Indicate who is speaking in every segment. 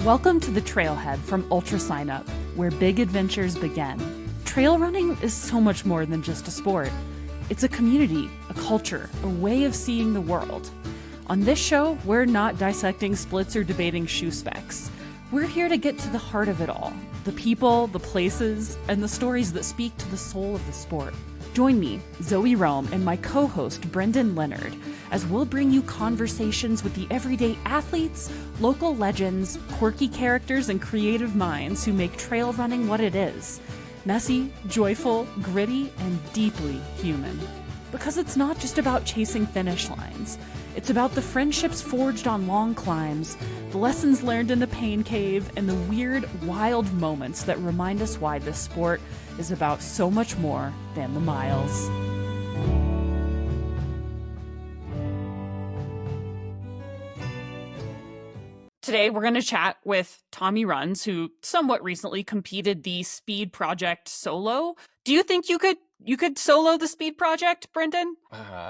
Speaker 1: Welcome to the Trailhead from Ultra Sign Up, where big adventures begin. Trail running is so much more than just a sport. It's a community, a culture, a way of seeing the world. On this show, we're not dissecting splits or debating shoe specs. We're here to get to the heart of it all, the people, the places, and the stories that speak to the soul of the sport. Join me, Zoe Rome, and my co-host, Brendan Leonard, as we'll bring you conversations with the everyday athletes, local legends, quirky characters, and creative minds who make trail running what it is. Messy, joyful, gritty, and deeply human. Because it's not just about chasing finish lines. It's about the friendships forged on long climbs, the lessons learned in the pain cave, and the weird, wild moments that remind us why this sport is about so much more than the miles. Today, we're going to chat with Tommie Runz, who somewhat recently competed the Speed Project solo. Do you think you could solo the Speed Project, Brendan?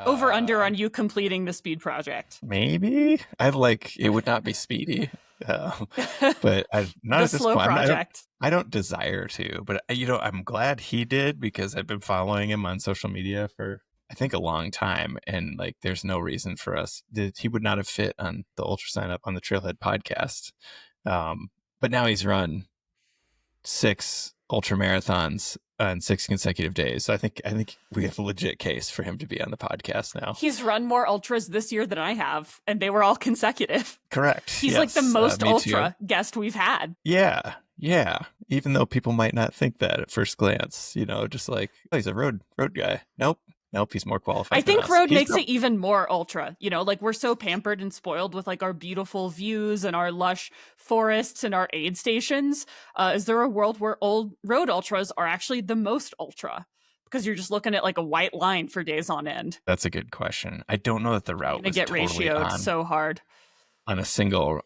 Speaker 1: Over under on you completing the Speed Project?
Speaker 2: Maybe. It would not be speedy. But not
Speaker 1: the
Speaker 2: at this
Speaker 1: slow
Speaker 2: point.
Speaker 1: project.
Speaker 2: I don't desire to, but I'm glad he did, because I've been following him on social media for I think a long time, and there's no reason for us he would not have fit on the Ultra Sign Up on the Trailhead podcast. But now he's run 6 ultra marathons on 6 consecutive days. So I think we have a legit case for him to be on the podcast now.
Speaker 1: He's run more ultras this year than I have, and they were all consecutive.
Speaker 2: Correct.
Speaker 1: He's
Speaker 2: yes.
Speaker 1: like the most ultra
Speaker 2: too.
Speaker 1: guest we've had.
Speaker 2: Yeah. Even though people might not think that at first glance, just like, oh, he's a road guy. Nope, he's more qualified.
Speaker 1: I think
Speaker 2: than us.
Speaker 1: road makes it even more ultra. We're so pampered and spoiled with our beautiful views and our lush forests and our aid stations. Is there a world where old road ultras are actually the most ultra? Because you're just looking at a white line for days on end.
Speaker 2: That's a good question. I don't know that the route was
Speaker 1: get
Speaker 2: totally
Speaker 1: ratioed so hard
Speaker 2: on a single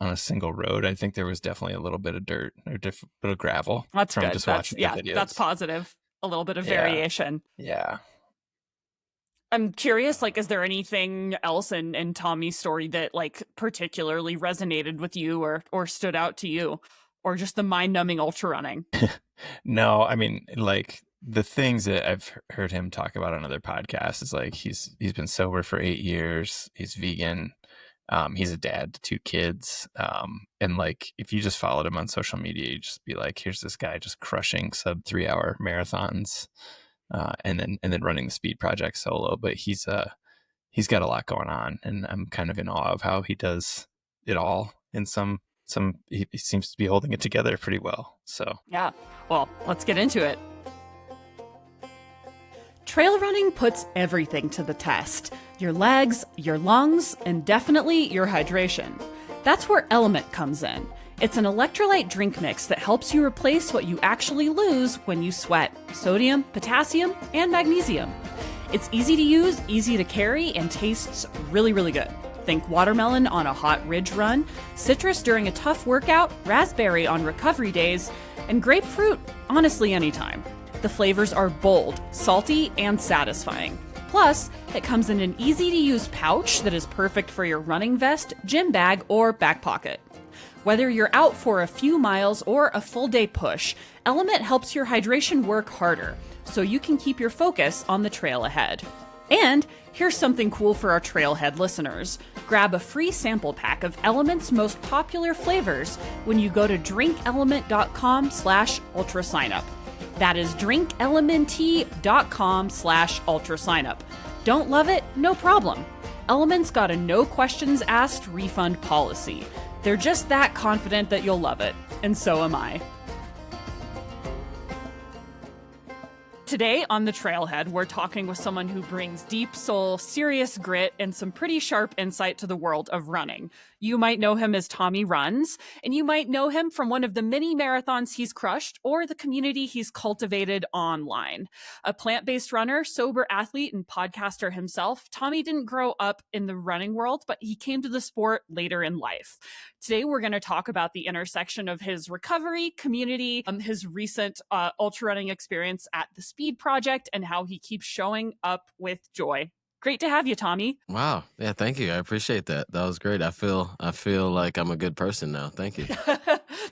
Speaker 2: road. I think there was definitely a little bit of dirt or a bit of gravel.
Speaker 1: That's
Speaker 2: from
Speaker 1: good.
Speaker 2: Just watching the videos.
Speaker 1: That's positive. A little bit of variation.
Speaker 2: Yeah.
Speaker 1: I'm curious, is there anything else in Tommie's story that particularly resonated with you or stood out to you, or just the mind-numbing ultra running?
Speaker 2: No, I mean, the things that I've heard him talk about on other podcasts is he's been sober for 8 years. He's vegan. He's a dad to 2 kids. And if you just followed him on social media, you'd just be like, here's this guy just crushing sub 3-hour marathons. And then running the Speed Project solo, but he's got a lot going on, and I'm kind of in awe of how he does it all. And he seems to be holding it together pretty well. So
Speaker 1: yeah, well, let's get into it. Trail running puts everything to the test: your legs, your lungs, and definitely your hydration. That's where Element comes in. It's an electrolyte drink mix that helps you replace what you actually lose when you sweat: sodium, potassium, and magnesium. It's easy to use, easy to carry, and tastes really, really good. Think watermelon on a hot ridge run, citrus during a tough workout, raspberry on recovery days, and grapefruit honestly anytime. The flavors are bold, salty, and satisfying. Plus, it comes in an easy-to-use pouch that is perfect for your running vest, gym bag, or back pocket. Whether you're out for a few miles or a full day push, Element helps your hydration work harder, so you can keep your focus on the trail ahead. And here's something cool for our Trailhead listeners. Grab a free sample pack of Element's most popular flavors when you go to drinkelement.com/ultrasignup. That is drinkelement.com/ultrasignup. Don't love it? No problem. Element's got a no questions asked refund policy. They're just that confident that you'll love it, and so am I. Today on the Trailhead, we're talking with someone who brings deep soul, serious grit, and some pretty sharp insight to the world of running. You might know him as Tommie Runz, and you might know him from one of the many marathons he's crushed or the community he's cultivated online. A plant-based runner, sober athlete, and podcaster himself, Tommie didn't grow up in the running world, but he came to the sport later in life. Today, we're going to talk about the intersection of his recovery, community, his recent ultra running experience at the Speed Project, and how he keeps showing up with joy. Great to have you, Tommie.
Speaker 3: Wow. Yeah, thank you. I appreciate that. That was great. I feel like I'm a good person now. Thank you.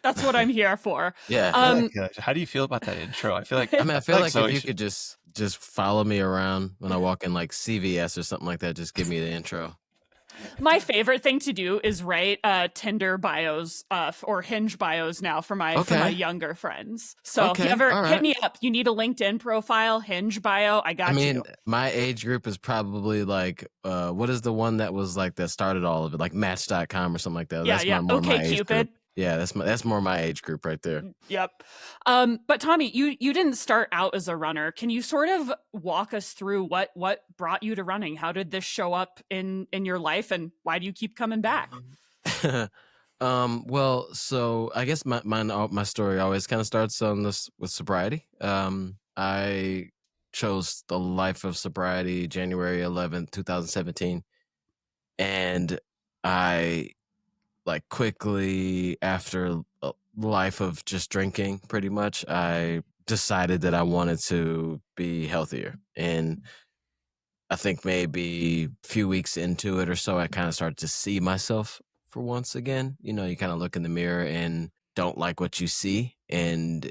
Speaker 1: That's what I'm here for.
Speaker 3: Yeah.
Speaker 2: Oh my gosh. How do you feel about that intro? I feel like
Speaker 3: I mean, I feel like if
Speaker 2: Zoe
Speaker 3: you could just follow me around when I walk in like CVS or something like that, just give me the intro.
Speaker 1: My favorite thing to do is write Tinder bios or Hinge bios now for my younger friends. So if you ever hit me up, you need a LinkedIn profile, Hinge bio, I got you.
Speaker 3: My age group is probably like, what is the one that was like that started all of it, like Match.com or something like that.
Speaker 1: Yeah,
Speaker 3: That's more my age
Speaker 1: Cupid.
Speaker 3: group. Yeah, that's more my age group right there.
Speaker 1: Yep. But Tommie, you didn't start out as a runner. Can you sort of walk us through what brought you to running? How did this show up in your life, and why do you keep coming back?
Speaker 3: Well, so I guess my story always kind of starts on this with sobriety. I chose the life of sobriety January 11th, 2017, and I like quickly after a life of just drinking, pretty much, I decided that I wanted to be healthier. And I think maybe a few weeks into it or so, I kind of started to see myself for once again. You know, you kind of look in the mirror and don't like what you see. And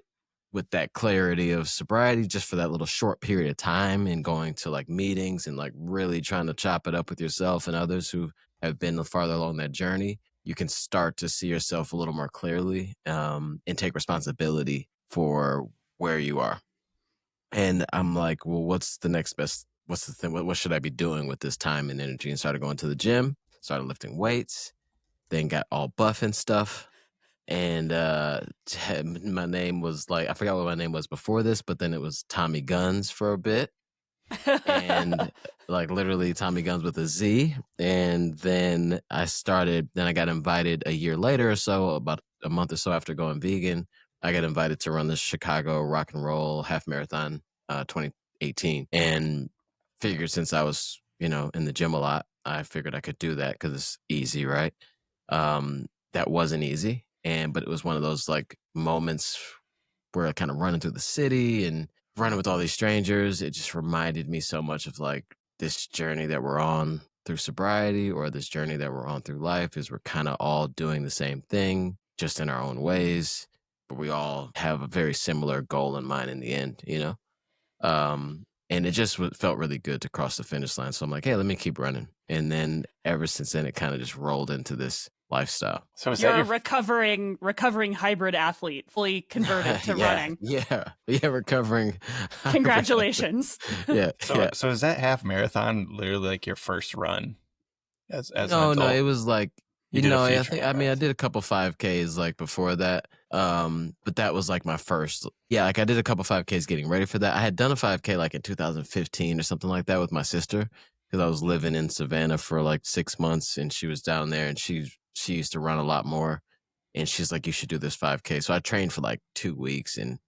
Speaker 3: with that clarity of sobriety, just for that little short period of time and going to like meetings and like really trying to chop it up with yourself and others who have been farther along that journey, you can start to see yourself a little more clearly and take responsibility for where you are. And I'm like, well, what's the next best? What's the thing? What should I be doing with this time and energy? And started going to the gym, started lifting weights, then got all buff and stuff. And my name was like, I forgot what my name was before this, but then it was Tommie Guns for a bit. And like literally Tommie Guns with a Z. And then I got invited a year later or so, about a month or so after going vegan, I got invited to run the Chicago Rock and Roll Half Marathon 2018. And figured since I was, in the gym a lot, I figured I could do that because it's easy, right? That wasn't easy. But it was one of those like moments where I kind of running through the city and running with all these strangers. It just reminded me so much of like this journey that we're on through sobriety, or this journey that we're on through life, is we're kind of all doing the same thing, just in our own ways, but we all have a very similar goal in mind in the end, and it just felt really good to cross the finish line. So I'm like, hey, let me keep running. And then ever since then, it kind of just rolled into this lifestyle.
Speaker 1: So you're a recovering hybrid athlete, fully converted to running.
Speaker 3: Yeah, recovering.
Speaker 1: Congratulations.
Speaker 3: Yeah.
Speaker 2: So is that half marathon literally like your first run?
Speaker 3: No, it was like, I did a couple 5Ks like before that. But that was like my first. Yeah, like I did a couple 5Ks getting ready for that. I had done a 5K like in 2015 or something like that with my sister, because I was living in Savannah for like 6 months and she was down there, and she used to run a lot more, and she's like, you should do this 5K. So I trained for like 2 weeks, and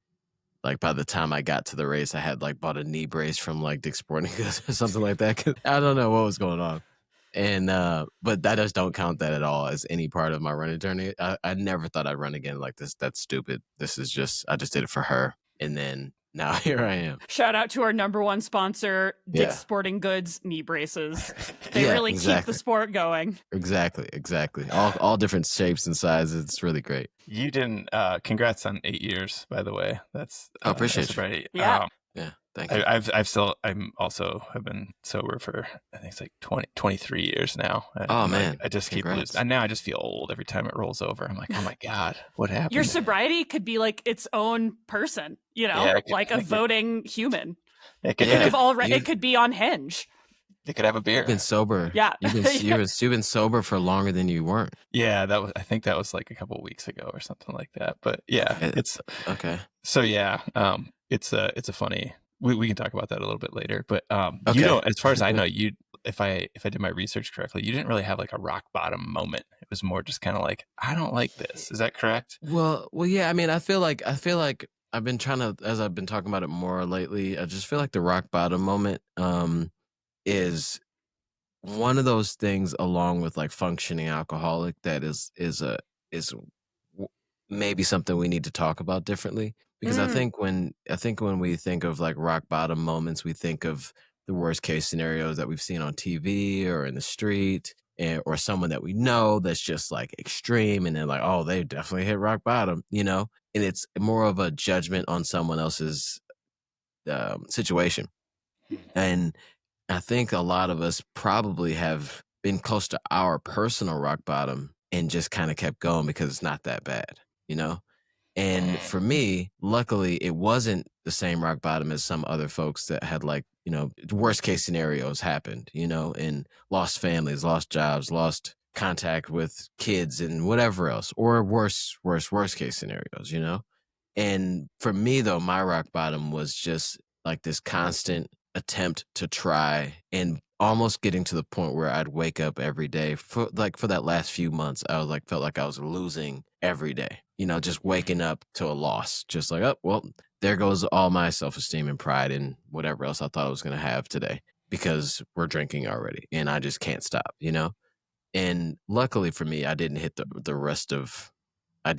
Speaker 3: like by the time I got to the race, I had like bought a knee brace from like Dick's Sporting Goods or something like that. 'Cause I don't know what was going on. And but I just don't count that at all as any part of my running journey. I never thought I'd run again like this. That's stupid. This is just, I just did it for her. And then now here I am.
Speaker 1: Shout out to our number one sponsor, Dick's Sporting Goods knee braces. They really keep the sport going.
Speaker 3: Exactly. All different shapes and sizes. It's really great.
Speaker 2: You didn't. Congrats on 8 years, by the way. That's
Speaker 3: appreciate you.
Speaker 2: Right.
Speaker 1: Yeah.
Speaker 3: Thank you.
Speaker 2: I'm also have been sober for, I think it's like 23 years now.
Speaker 3: Man.
Speaker 2: I just keep losing. And now I just feel old every time it rolls over. I'm like, oh my God, what happened?
Speaker 1: Your sobriety could be like its own person, like a voting human. It could be on Hinge.
Speaker 2: They could have a beer.
Speaker 3: You've been sober.
Speaker 1: Yeah.
Speaker 3: You've been sober for longer than you weren't.
Speaker 2: Yeah, I think that was like a couple of weeks ago or something like that. But yeah, it's
Speaker 3: okay.
Speaker 2: So yeah, it's a funny. We can talk about that a little bit later. But
Speaker 3: okay.
Speaker 2: As far as I know, if I did my research correctly, you didn't really have like a rock bottom moment. It was more just kind of like, I don't like this. Is that correct?
Speaker 3: Well, yeah. I mean, I feel like I've been trying to, as I've been talking about it more lately, I just feel like the rock bottom moment is one of those things, along with like functioning alcoholic, that is maybe something we need to talk about differently. Because I think when we think of like rock bottom moments, we think of the worst case scenarios that we've seen on TV or in the street. or someone that we know that's just like extreme, and they're like, oh, they definitely hit rock bottom, you know? And it's more of a judgment on someone else's situation. And I think a lot of us probably have been close to our personal rock bottom and just kind of kept going because it's not that bad, you know? And for me, luckily, it wasn't the same rock bottom as some other folks that had, like, you know, worst case scenarios happened, you know, and lost families, lost jobs, lost contact with kids and whatever else, or worst case scenarios, you know? And for me, though, my rock bottom was just like this constant attempt to try, and almost getting to the point where I'd wake up every day for that last few months. I was like, felt like I was losing every day, you know, just waking up to a loss, just like, oh, well, there goes all my self-esteem and pride and whatever else I thought I was going to have today because we're drinking already and I just can't stop, you know? And luckily for me, I didn't hit the rest of I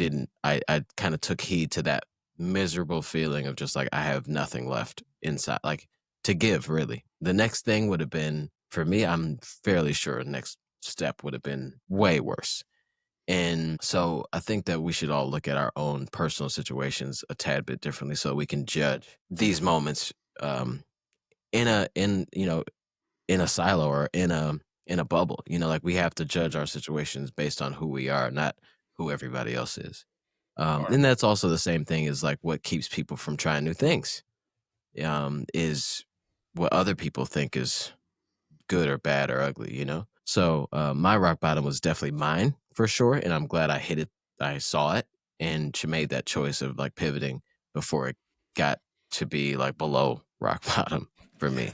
Speaker 3: kind of took heed to that miserable feeling of just like I have nothing left inside, like to give, really. The next thing would have been, for me, I'm fairly sure the next step would have been way worse. And so I think that we should all look at our own personal situations a tad bit differently so we can judge these moments in you know, in a silo or in a bubble. You know, like we have to judge our situations based on who we are, not who everybody else is. And that's also the same thing as like what keeps people from trying new things. Is what other people think is good or bad or ugly, you know? So my rock bottom was definitely mine for sure. And I'm glad I hit it. I saw it and she made that choice of like pivoting before it got to be like below rock bottom for me.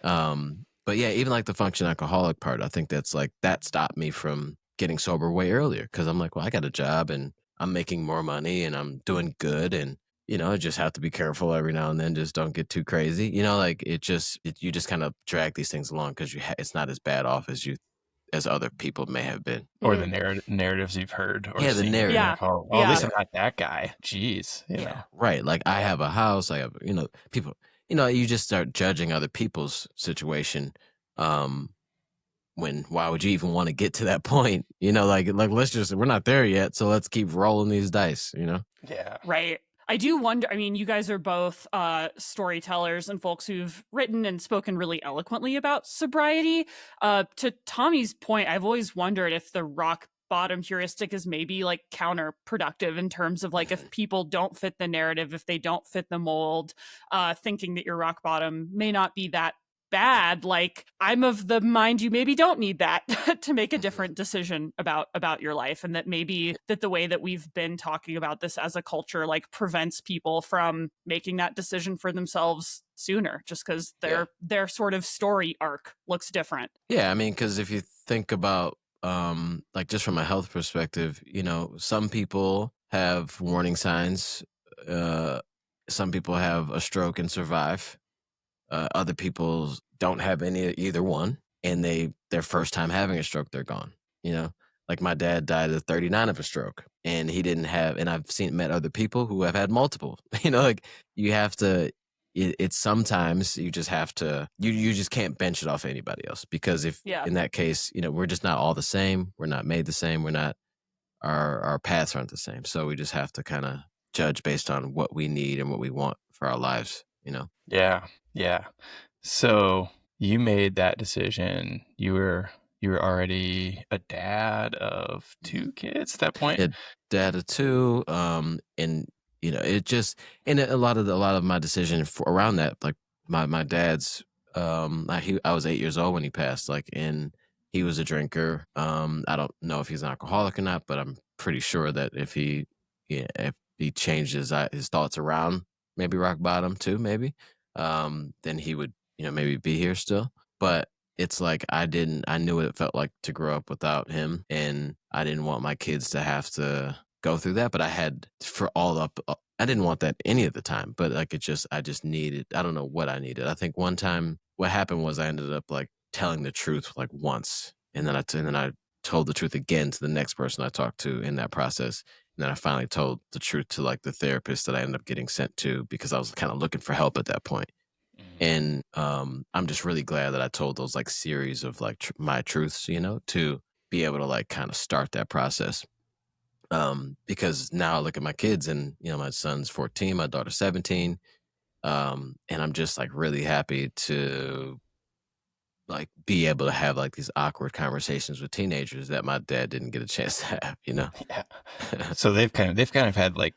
Speaker 3: But yeah, even like the function alcoholic part, I think that's like, that stopped me from getting sober way earlier. Cause I'm like, well, I got a job and I'm making more money and I'm doing good. And, you know, I just have to be careful every now and then. Just don't get too crazy. You know, like you just kind of drag these things along because it's not as bad off as other people may have been.
Speaker 2: Or the narratives you've heard or
Speaker 3: Yeah, the
Speaker 2: seen.
Speaker 3: narrative.
Speaker 1: Yeah.
Speaker 2: Oh, at least I'm not that guy. Jeez. You know.
Speaker 3: Right. Like I have a house. I have, you know, people, you know, you just start judging other people's situation. When why would you even want to get to that point? You know, like we're not there yet, so let's keep rolling these dice, you know?
Speaker 2: Yeah.
Speaker 1: Right. I do wonder, I mean, you guys are both storytellers and folks who've written and spoken really eloquently about sobriety. To Tommie's point, I've always wondered if the rock bottom heuristic is maybe like counterproductive in terms of like if people don't fit the narrative, if they don't fit the mold, thinking that your rock bottom may not be that bad. Like I'm of the mind you maybe don't need that to make a different decision about your life, and that maybe that the way that we've been talking about this as a culture like prevents people from making that decision for themselves sooner, just because their sort of story arc looks different.
Speaker 3: Yeah, I mean, because if you think about like just from a health perspective, you know, some people have warning signs. Some people have a stroke and survive. Other people don't have either one, and their first time having a stroke, they're gone. You know, like my dad died at 39 of a stroke, and he didn't have. And I've met other people who have had multiple. You know, like you have to. It's sometimes you just have to. You just can't bench it off anybody else, because if in that case, you know, we're just not all the same. We're not made the same. We're not. Our paths aren't the same, so we just have to kind of judge based on what we need and what we want for our lives. You know.
Speaker 2: Yeah. Yeah. So you made that decision. You were already a dad of 2 kids at that point.
Speaker 3: Yeah, dad of 2. And you know, it just, and a lot of my decision around that, like my dad's, I was 8 years old when he passed, like, and he was a drinker. I don't know if he's an alcoholic or not, but I'm pretty sure that if he changed his thoughts around maybe rock bottom too, maybe, then he would, you know, maybe be here still. But it's like I knew what it felt like to grow up without him, and I didn't want my kids to have to go through that. But I had I didn't want that any of the time, but like I just needed, I don't know what I needed. I think one time what happened was I ended up like telling the truth like once, and then I told the truth again to the next person I talked to in that process. And then I finally told the truth to like the therapist that I ended up getting sent to, because I was kind of looking for help at that point. And I'm just really glad that I told those like series of like my truths, you know, to be able to like kind of start that process. Because now I look at my kids, and you know, my son's 14, my daughter's 17. And I'm just like really happy to like be able to have like these awkward conversations with teenagers that my dad didn't get a chance to have, you know?
Speaker 2: Yeah. So they've kind of had like,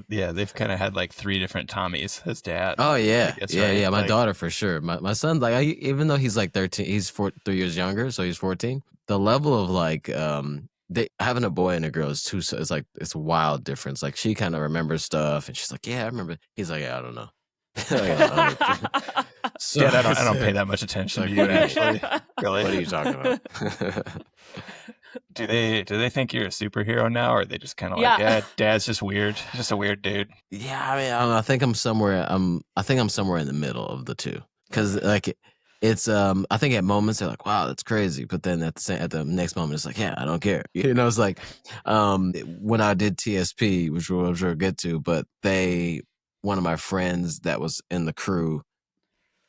Speaker 2: yeah, they've kind of had like 3 different Tommies as dad.
Speaker 3: Oh
Speaker 2: I
Speaker 3: yeah,
Speaker 2: guess,
Speaker 3: yeah,
Speaker 2: right?
Speaker 3: yeah. My
Speaker 2: Like,
Speaker 3: daughter for sure. My son, like, even though he's like 13, he's 3 years younger, so he's 14. The level of like, they having a boy and a girl is too. It's like it's a wild difference. Like she kind of remembers stuff, and she's like, "Yeah, I remember." He's like, "Yeah, I don't know." Like, I don't know. So
Speaker 2: Dad, I don't pay that much attention
Speaker 3: like,
Speaker 2: to you,
Speaker 3: what are you-
Speaker 2: actually. Really?
Speaker 3: what are you talking about?
Speaker 2: Do they think you're a superhero now, or are they just kind of
Speaker 1: Yeah.
Speaker 2: like, yeah, Dad's just weird, just a weird dude?
Speaker 3: Yeah, I mean, I don't know. I think I'm somewhere. I think I'm somewhere in the middle of the two, because like it's. I think at moments they're like, "Wow, that's crazy," but then at the next moment it's like, "Yeah, I don't care." You know, it's like, when I did TSP, which we'll sure get to, but one of my friends that was in the crew,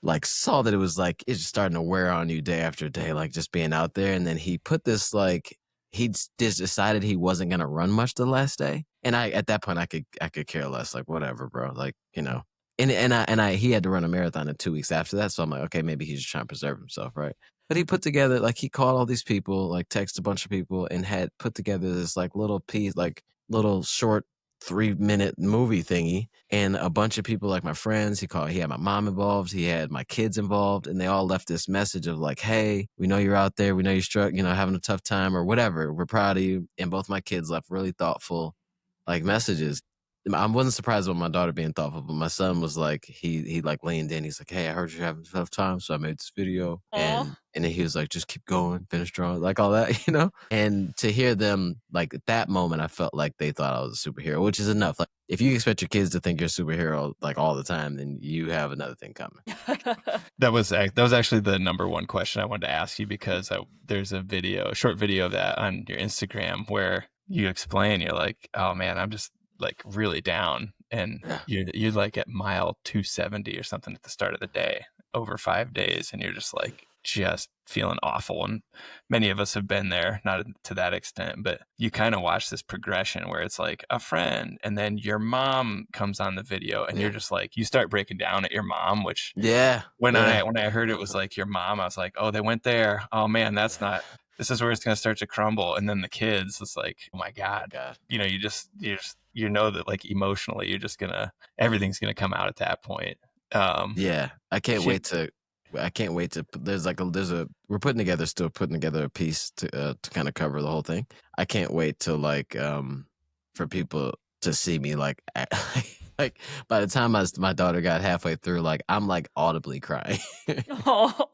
Speaker 3: like saw that it was like it's just starting to wear on you day after day, like just being out there. And then he put this like just decided he wasn't gonna run much the last day. And I at that point I could care less, like whatever, bro. Like, you know. And he had to run a marathon in 2 weeks after that. So I'm like, okay, maybe he's just trying to preserve himself, right? But he put together like he called all these people, like texted a bunch of people and had put together this like little piece, like little short 3-minute movie thingy, and a bunch of people like my friends, he had my mom involved, he had my kids involved, and they all left this message of like, hey, we know you're out there, we know you're you know, having a tough time or whatever, we're proud of you. And both my kids left really thoughtful like messages. I wasn't surprised about my daughter being thoughtful, but my son was like, he like leaned in. He's like, "Hey, I heard you're having a tough time, so I made this video."
Speaker 1: Aw.
Speaker 3: And then he was like, "Just keep going, finish strong," like all that, you know. And to hear them like at that moment, I felt like they thought I was a superhero, which is enough. Like if you expect your kids to think you're a superhero like all the time, then you have another thing coming.
Speaker 2: That was actually the number one question I wanted to ask you, because there's a short video of that on your Instagram where you explain, you're like, oh man, I'm just like really down, and
Speaker 3: Yeah.
Speaker 2: you're like at mile 270 or something at the start of the day over 5 days, and you're just like just feeling awful. And many of us have been there, not to that extent, but you kind of watch this progression where it's like a friend, and then your mom comes on the video, and you're just like, you start breaking down at your mom, which when I heard it was like your mom, I was like, oh, they went there. Oh man, this is where it's going to start to crumble. And then the kids, it's like, oh my God, you know, you know that like emotionally, everything's going to come out at that point.
Speaker 3: Yeah, I can't wait to. We're putting together a piece to kind of cover the whole thing. I can't wait to like for people to see me like like by the time my daughter got halfway through, like I'm like audibly crying.
Speaker 1: Oh.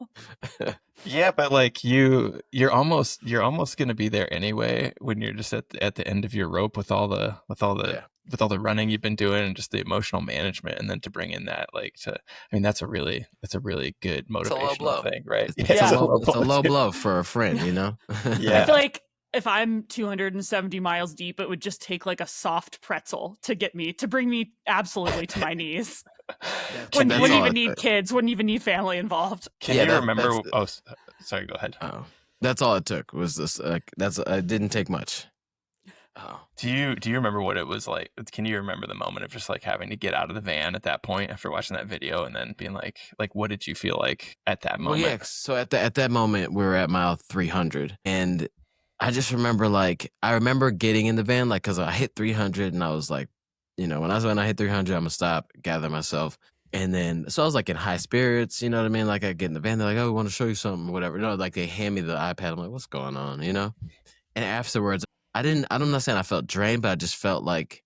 Speaker 2: Yeah, but like you're almost going to be there anyway when you're just at the end of your rope with all the running you've been doing and just the emotional management, and then to bring in that that's a really good motivational thing, right?
Speaker 3: It's a low blow for a friend, you know.
Speaker 2: Yeah.
Speaker 1: I feel like if I'm 270 miles deep, it would just take like a soft pretzel to bring me absolutely to my knees. Wouldn't even need kids, wouldn't even need family involved.
Speaker 2: Can you remember? Oh, sorry, go ahead.
Speaker 3: Oh, that's all it took was this. It didn't take much. Oh.
Speaker 2: Do you remember what it was like? Can you remember the moment of just like having to get out of the van at that point after watching that video, and then being like what did you feel like at that moment?
Speaker 3: Well, yeah. So at that moment, we were at mile 300, and I just remember getting in the van, like, cause I hit 300, and I was like, you know, when I hit 300, I'm gonna stop, gather myself. And then, so I was like in high spirits, you know what I mean? Like I get in the van, they're like, oh, we want to show you something, whatever. No, like they hand me the iPad. I'm like, what's going on, you know? And afterwards, I'm not saying I felt drained, but I just felt like,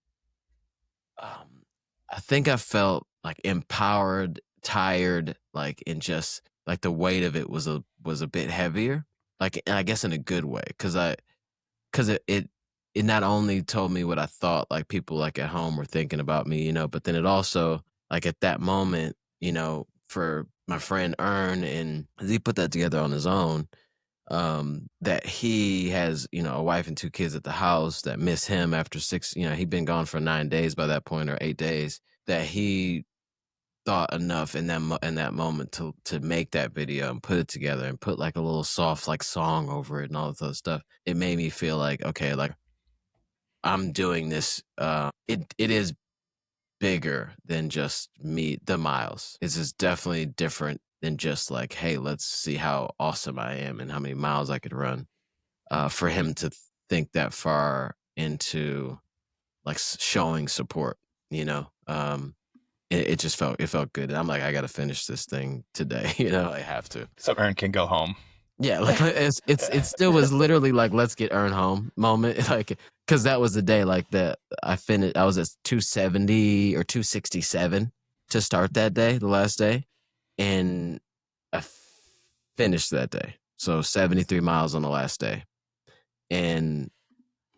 Speaker 3: I think I felt like empowered, tired, like, and just like the weight of it was a bit heavier, like, and I guess in a good way. Cause it not only told me what I thought like people like at home were thinking about me, you know, but then it also like at that moment, you know, for my friend Ern, and he put that together on his own, that he has, you know, a wife and 2 kids at the house that miss him after 6, you know, he'd been gone for 9 days by that point, or 8 days, that he thought enough in that moment to make that video and put it together and put like a little soft like song over it and all this other stuff. It made me feel like, okay, like I'm doing this. It is bigger than just the miles. It's just definitely different than just like, hey, let's see how awesome I am and how many miles I could run. For him to think that far into like showing support, it just felt good. And I'm like, I got to finish this thing today. I have to.
Speaker 2: So Ern can go home.
Speaker 3: Yeah, like it still was literally like, let's get Ern home moment, like, because that was the day like that I finished. I was at 270 or 267 to start that day, the last day, and I finished that day. So 73 miles on the last day, and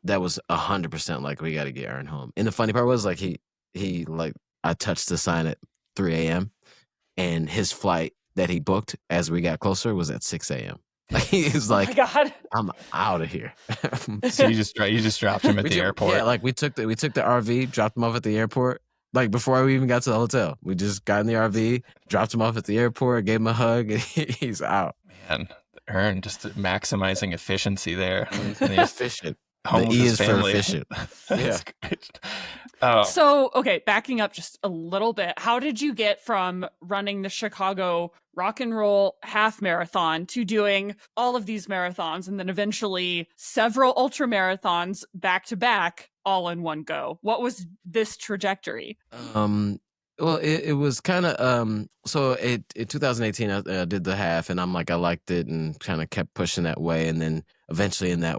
Speaker 3: that was 100% like, we got to get Ern home. And the funny part was like he like, I touched the sign at 3 a.m. and his flight that he booked as we got closer was at 6 a.m. Like, he was like,
Speaker 1: oh my God.
Speaker 3: I'm out of here.
Speaker 2: So you just dropped him at the airport.
Speaker 3: Yeah, like we took the RV, dropped him off at the airport. Like before we even got to the hotel, we just got in the RV, dropped him off at the airport, gave him a hug, and he's out.
Speaker 2: Man, Ern just maximizing efficiency there.
Speaker 3: Efficient.
Speaker 2: Home
Speaker 3: the
Speaker 2: with
Speaker 3: E
Speaker 2: his
Speaker 3: is
Speaker 2: family.
Speaker 3: for efficient. Yeah.
Speaker 2: Great. Oh.
Speaker 1: So, okay, backing up just a little bit, how did you get from running the Chicago Rock and Roll half marathon to doing all of these marathons and then eventually several ultra marathons back to back all in one go? What was this trajectory?
Speaker 3: Well, it was kind of so in 2018 I did the half, and I'm like, I liked it and kind of kept pushing that way, and then eventually in that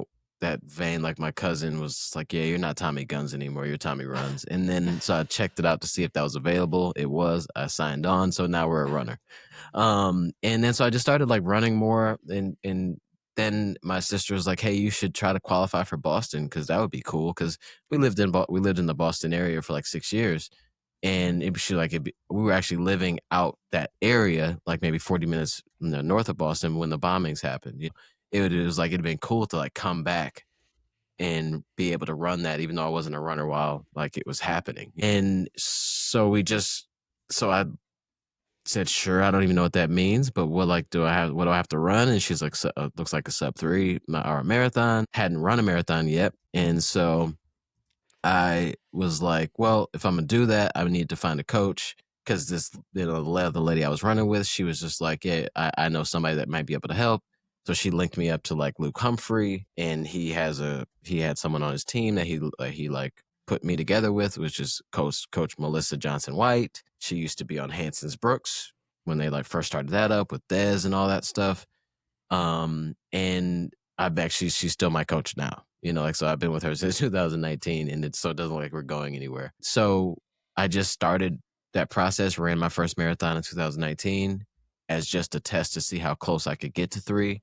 Speaker 3: vein, like my cousin was like, yeah, you're not Tommie Guns anymore, you're Tommie Runz. And then so I checked it out to see if that was available. It was. I signed on, so now we're a runner. And then so I just started like running more, and then my sister was like, hey, you should try to qualify for Boston, because that would be cool, because we lived in the Boston area for like 6 years. And we were actually living out that area, like maybe 40 minutes north of Boston when the bombings happened. It was like, it'd been cool to like come back and be able to run that, even though I wasn't a runner while like it was happening. And so I said, sure, I don't even know what that means, but what do I have to run? And she's like, looks like a sub 3 hour marathon. Hadn't run a marathon yet. And so I was like, well, if I'm gonna do that, I need to find a coach, because this, the lady I was running with, she was just like, yeah, I know somebody that might be able to help. So she linked me up to like Luke Humphrey, and he had someone on his team that he like put me together with, which is Coach Melissa Johnson White. She used to be on Hanson's Brooks when they like first started that up with Dez and all that stuff. And she's still my coach now. So I've been with her since 2019, and it doesn't look like we're going anywhere. So I just started that process, ran my first marathon in 2019 as just a test to see how close I could get to 3.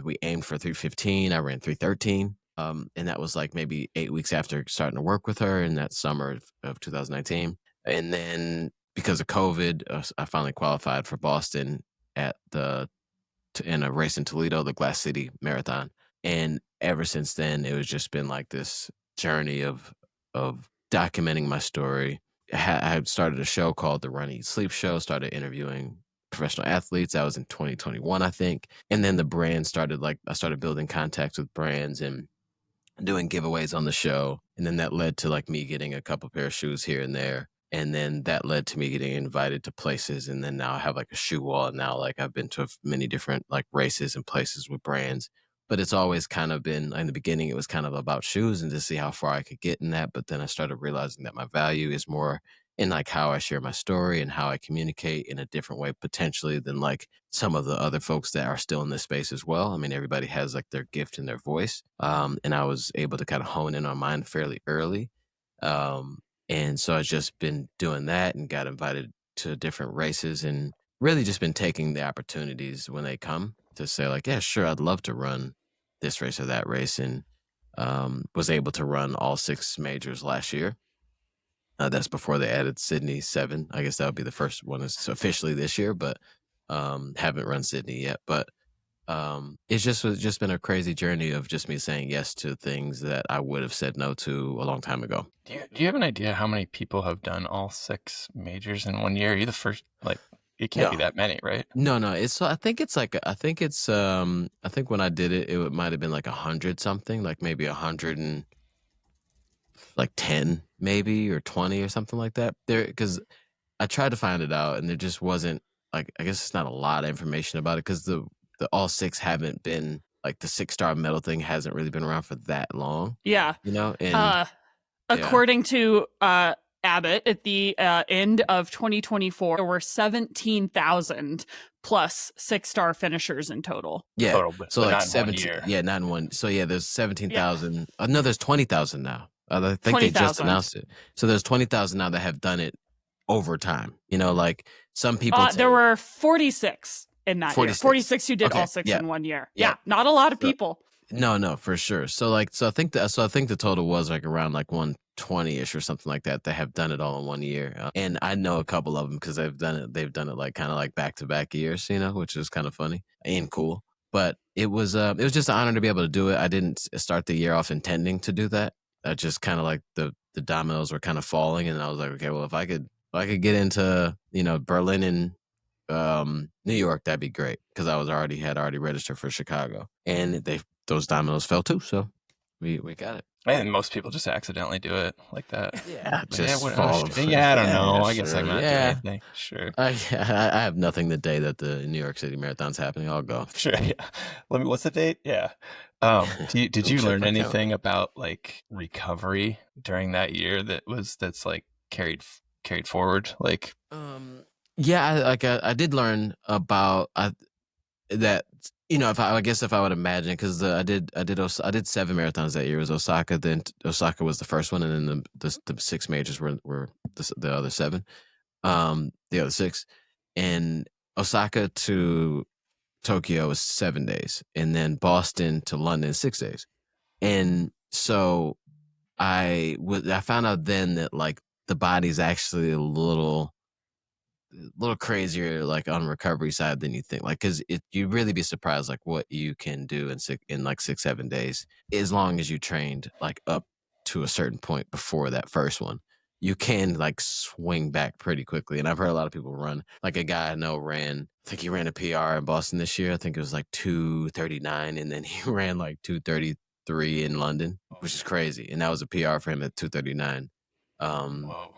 Speaker 3: We aimed for 3:15. I ran 3:13. And that was like maybe 8 weeks after starting to work with her in that summer of 2019. And then because of COVID, I finally qualified for Boston in a race in Toledo, the Glass City Marathon. And ever since then, it was just been like this journey of documenting my story. I had started a show called The Run, Eat, Sleep Show, started interviewing professional athletes. That was in 2021, I think. And then the brand I started building contacts with brands and doing giveaways on the show. And then that led to like me getting a couple pair of shoes here and there. And then that led to me getting invited to places. And then now I have like a shoe wall. And now like I've been to many different like races and places with brands. But it's always kind of been, in the beginning, it was kind of about shoes and to see how far I could get in that. But then I started realizing that my value is more in like how I share my story and how I communicate in a different way potentially than like some of the other folks that are still in this space as well. I mean, everybody has like their gift and their voice. And I was able to kind of hone in on mine fairly early. And so I've just been doing that and got invited to different races and really just been taking the opportunities when they come to say like, yeah, sure, I'd love to run this race or that race. And was able to run all 6 majors last year. That's before they added Sydney 7. I guess that would be the first one is officially this year, but haven't run Sydney yet. But It's just been a crazy journey of just me saying yes to things that I would have said no to a long time ago.
Speaker 2: Do you have an idea how many people have done all 6 majors in 1 year? Are you the first? Like, it can't be
Speaker 3: No.
Speaker 2: that many, right?
Speaker 3: No, it's so I think it's like I think it's I think when I did it, it might have been like 100 something, like maybe 100 and like 10 maybe or 20 or something like that. There, because I tried to find it out and there just wasn't like I guess it's not a lot of information about it because the all 6 haven't been like the 6-star medal thing hasn't really been around for that long,
Speaker 1: Yeah.
Speaker 3: you know, and
Speaker 1: According to Abbott, at the end of 2024, there were 17,000 plus 6-star finishers in total.
Speaker 3: yeah.
Speaker 2: Total, but
Speaker 3: So like
Speaker 2: not in 1
Speaker 3: 17,
Speaker 2: year.
Speaker 3: yeah, not in one. So yeah, there's 17,000. No, there's 20,000 now. I think they just
Speaker 1: 20,000.
Speaker 3: announced it. So there's 20,000 now that have done it over time. You know, like some people
Speaker 1: There were 46 in that
Speaker 3: 46.
Speaker 1: year. 46 who did
Speaker 3: Okay,
Speaker 1: all 6
Speaker 3: yeah.
Speaker 1: in 1 year.
Speaker 3: Yeah.
Speaker 1: Yeah, not a lot of
Speaker 3: So-
Speaker 1: people.
Speaker 3: No, for sure. So I think the total was like around like 120ish or something like that. They have done it all in 1 year, and I know a couple of them because they've done it. They've done it like kind of like back to back years, you know, which is kind of funny and cool. But it was just an honor to be able to do it. I didn't start the year off intending to do that. I just kind of like the dominoes were kind of falling, and I was like, okay, well, if I could get into Berlin and New York, that'd be great because I had already registered for Chicago, and those dominoes fell too. So we got it.
Speaker 2: I think most people just accidentally do it like that.
Speaker 3: Yeah,
Speaker 2: Like,
Speaker 3: just
Speaker 2: what-
Speaker 3: fall.
Speaker 2: yeah, I don't know. I guess
Speaker 3: sure,
Speaker 2: I'm not doing anything. Sure.
Speaker 3: I have nothing the day that the New York City Marathon's happening. I'll go.
Speaker 2: Sure. Yeah. What's the date? Yeah. Did you
Speaker 3: check
Speaker 2: learn
Speaker 3: my
Speaker 2: anything about like recovery during that year that's like carried forward? Like,
Speaker 3: Yeah, I did learn about that. If I would imagine because I did 7 marathons that year. It was Osaka. Then Osaka was the first one, and then the 6 majors were the other 7. The other 6, and Osaka to Tokyo was 7 days, and then Boston to London 6 days. And so I found out then that like the body's actually a little crazier like on recovery side than you think, like because you'd really be surprised like what you can do in like 6-7 days as long as you trained like up to a certain point before that first one. You can like swing back pretty quickly, and I've heard a lot of people run. Like a guy I know I think he ran a PR in Boston this year. I think it was like 2:39, and then he ran like 2:33 in London, which is crazy, and that was a PR for him at 2:39.
Speaker 2: whoa.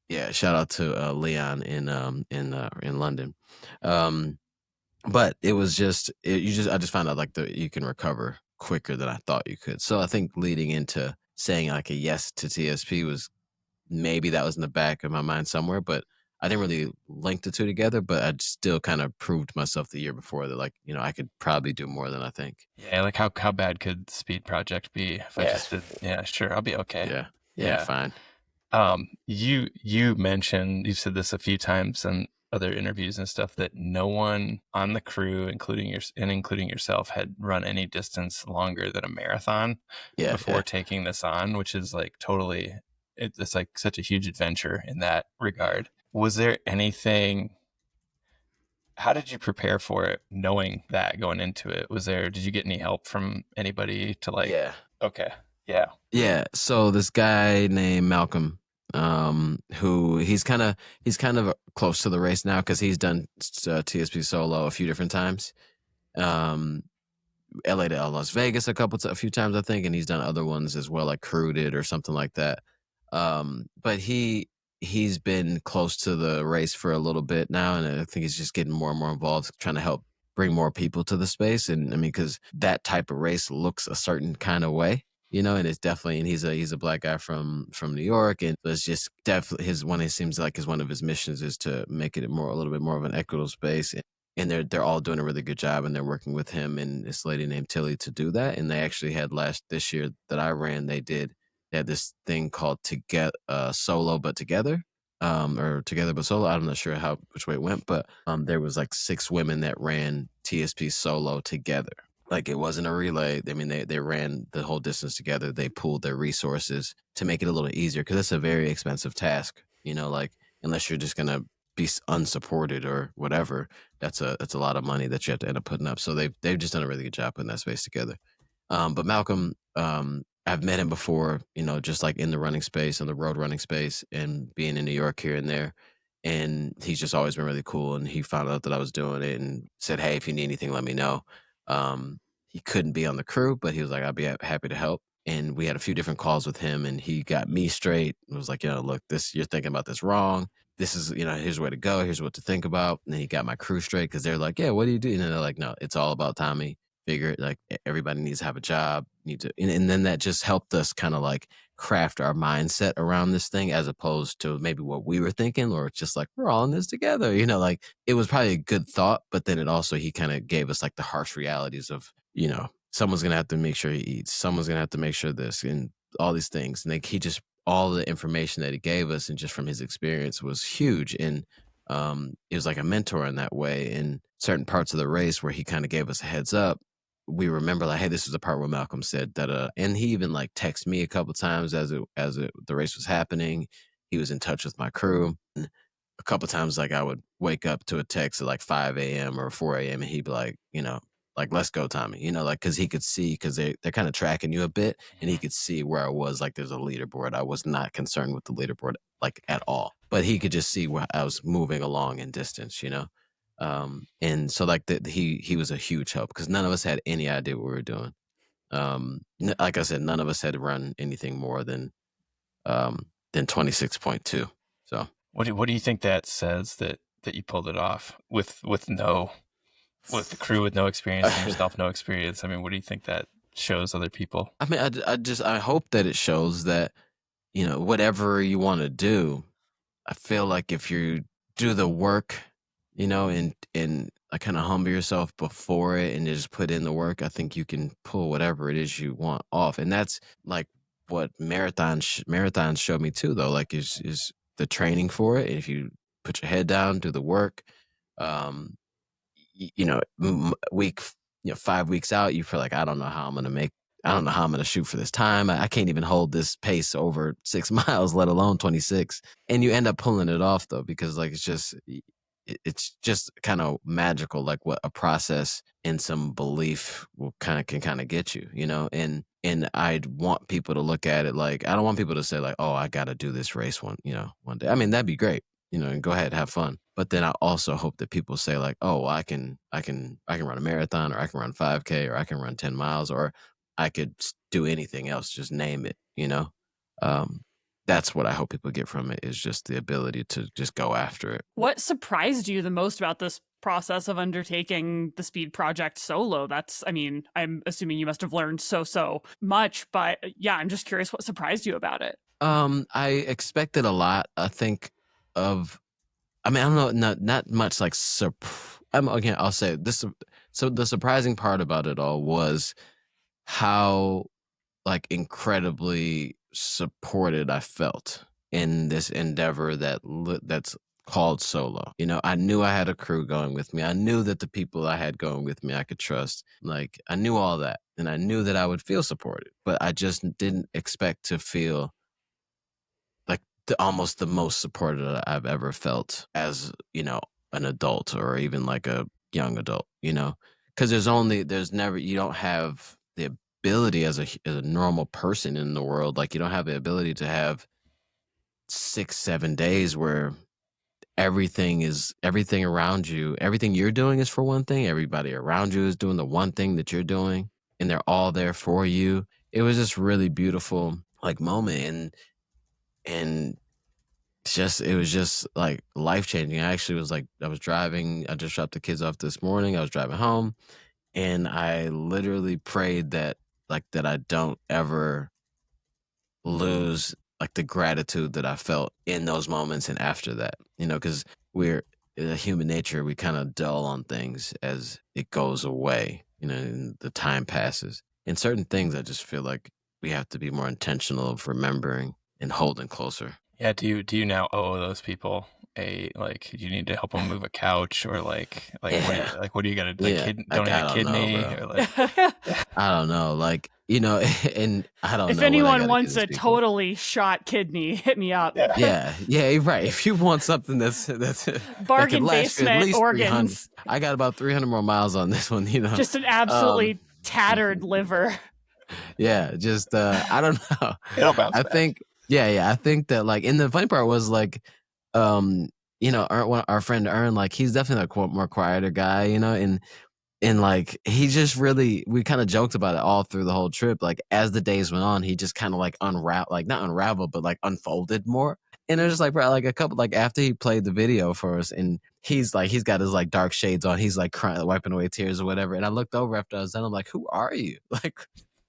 Speaker 3: Yeah, shout out to Leon in London. But it was I just found out like you can recover quicker than I thought you could. So I think leading into saying like a yes to TSP was maybe that was in the back of my mind somewhere, but I didn't really link the two together, but I still kind of proved myself the year before that like, I could probably do more than I think.
Speaker 2: Yeah, like how bad could Speed Project be if I just did? Yeah, sure, I'll be okay.
Speaker 3: Yeah, fine.
Speaker 2: You mentioned, you've said this a few times in other interviews and stuff, that no one on the crew, including yourself, had run any distance longer than a marathon before taking this on, which is like totally, it's like such a huge adventure in that regard. Was there anything, how did you prepare for it knowing that going into it? Did you get any help from anybody to like, okay. Yeah.
Speaker 3: So this guy named Malcolm, who he's kind of close to the race now because he's done TSP solo a few different times. LA to Las Vegas a few times I think, and he's done other ones as well, like Crewed or something like that. But he's been close to the race for a little bit now, and I think he's just getting more and more involved, trying to help bring more people to the space. And I mean, because that type of race looks a certain kind of way. And it's definitely, and he's a black guy from New York, and it's just definitely it seems like one of his missions is to make it a little bit more of an equitable space, and they're all doing a really good job, and they're working with him and this lady named Tilly to do that. And they actually had this year that I ran, they had this thing called Solo but Together, or Together but Solo. I'm not sure which way it went, but there was like 6 women that ran TSP solo together. Like it wasn't a relay. I mean, they ran the whole distance together. They pooled their resources to make it a little easier because it's a very expensive task. Like unless you're just gonna be unsupported or whatever, that's a lot of money that you have to end up putting up. So they've just done a really good job putting that space together. But Malcolm, I've met him before, just like in the running space, in the road running space, and being in New York here and there. And he's just always been really cool. And he found out that I was doing it and said, "Hey, if you need anything, let me know." He couldn't be on the crew, but he was like, "I'll be happy to help." And we had a few different calls with him, and he got me straight. It was like, look, you're thinking about this wrong. This is, here's where to go. Here's what to think about. And then he got my crew straight because they're like, "Yeah, what do you do?" And they're like, "No, it's all about Tommie. Figure it, like everybody needs to have a job, and then that just helped us kind of like craft our mindset around this thing, as opposed to maybe what we were thinking, or just like, we're all in this together, like it was probably a good thought, but then he kind of gave us like the harsh realities of, someone's gonna have to make sure he eats, someone's gonna have to make sure this, and all these things. And like all the information that he gave us, and just from his experience, was huge. And it was like a mentor in that way. In certain parts of the race where he kind of gave us a heads up, we remember like, hey, this is the part where Malcolm said that, and he even like texted me a couple times as the race was happening. He was in touch with my crew. And a couple times, like I would wake up to a text at like 5 a.m. or 4 a.m. and he'd be like, like, "Let's go, Tommie," like, cause he could see, cause they're kind of tracking you a bit, and he could see where I was. Like, there's a leaderboard. I was not concerned with the leaderboard like at all, but he could just see where I was moving along in distance, and so like he was a huge help, because none of us had any idea what we were doing. Like I said, none of us had run anything more than 26.2. So
Speaker 2: What do you think that says that you pulled it off with the crew with no experience and yourself no experience? I mean, what do you think that shows other people?
Speaker 3: I mean, I hope that it shows that, whatever you want to do, I feel like if you do the work, and kind of humble yourself before it and just put in the work, I think you can pull whatever it is you want off. And that's like what marathons show me too, though, like is the training for it. If you put your head down, do the work, week, 5 weeks out, you feel like, I don't know how I'm going to shoot for this time. I can't even hold this pace over 6 miles, let alone 26. And you end up pulling it off though, because like, it's just kind of magical, like what a process and some belief can get you, and I'd want people to look at it like, I don't want people to say like, "Oh, I got to do this race one day." I mean, that'd be great, and go ahead, have fun. But then I also hope that people say like, "Oh, I can run a marathon, or I can run 5K, or I can run 10 miles, or I could do anything else, just name it," That's what I hope people get from it, is just the ability to just go after it.
Speaker 1: What surprised you the most about this process of undertaking the speed project solo? I'm assuming you must have learned so much, but yeah, I'm just curious what surprised you about it.
Speaker 3: I expected a lot. I think I don't know, not much like again, I'll say this. So the surprising part about it all was how like incredibly supported I felt in this endeavor that's called solo. I knew I had a crew going with me. I knew that the people I had going with me I could trust. Like, I knew all that, and I knew that I would feel supported, but I just didn't expect to feel like almost the most supported I've ever felt as, an adult, or even like a young adult, because there's never, you don't have the ability as a normal person in the world. Like, you don't have the ability to have 6-7 days where everything around you, everything you're doing is for one thing, everybody around you is doing the one thing that you're doing, and they're all there for you. It was just really beautiful like moment, and it was just like life-changing. I actually was like, I was driving, I just dropped the kids off this morning, I was driving home, and I literally prayed that I don't ever lose like the gratitude that I felt in those moments and after that, because we're human nature, we kind of dull on things as it goes away, and the time passes. And certain things, I just feel like we have to be more intentional of remembering and holding closer.
Speaker 2: Yeah. Do you now owe those people like you need to help him move a couch, or like
Speaker 3: Yeah.
Speaker 2: what do you got to like
Speaker 3: Yeah.
Speaker 2: donate
Speaker 3: I
Speaker 2: a
Speaker 3: don't know,
Speaker 2: kidney,
Speaker 3: bro.
Speaker 2: or like
Speaker 3: I don't know. Like, and I don't
Speaker 1: If
Speaker 3: know what I
Speaker 1: anyone
Speaker 3: gotta do
Speaker 1: wants
Speaker 3: these
Speaker 1: a
Speaker 3: people.
Speaker 1: totally shot kidney, hit me up.
Speaker 3: Yeah, you're right. If you want something that can
Speaker 1: Bargain
Speaker 3: last you at
Speaker 1: basement
Speaker 3: least 300,
Speaker 1: organs.
Speaker 3: I got about 300 more miles on this one.
Speaker 1: Just an absolutely tattered liver.
Speaker 3: Yeah, just I don't know.
Speaker 2: it'll bounce
Speaker 3: I
Speaker 2: back.
Speaker 3: think I think that like, and the funny part was like, our friend Ern, like he's definitely a more quieter guy, and like he just really, we kind of joked about it all through the whole trip. Like as the days went on, he just kind of like not unraveled, but like unfolded more. And it was just like, bro, like a couple, like after he played the video for us, and he's got his like dark shades on, he's like crying, wiping away tears or whatever. And I looked over after I was done, I'm like, who are you? Like,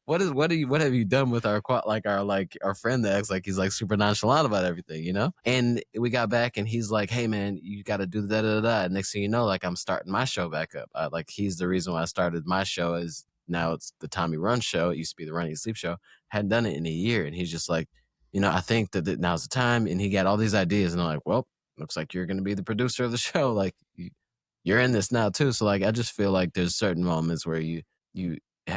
Speaker 3: what have you done with our friend that acts like he's like super nonchalant about everything, And we got back and he's like, hey man, you got to do da da da. And next thing you know, like I'm starting my show back up. Like he's the reason why I started my show. Is now it's the Tommie Runz show. It used to be the Running and Sleep show. Hadn't done it in a year, and he's just like, I think that now's the time. And he got all these ideas, and I'm like, well, looks like you're going to be the producer of the show. Like you're in this now too. So like I just feel like there's certain moments where you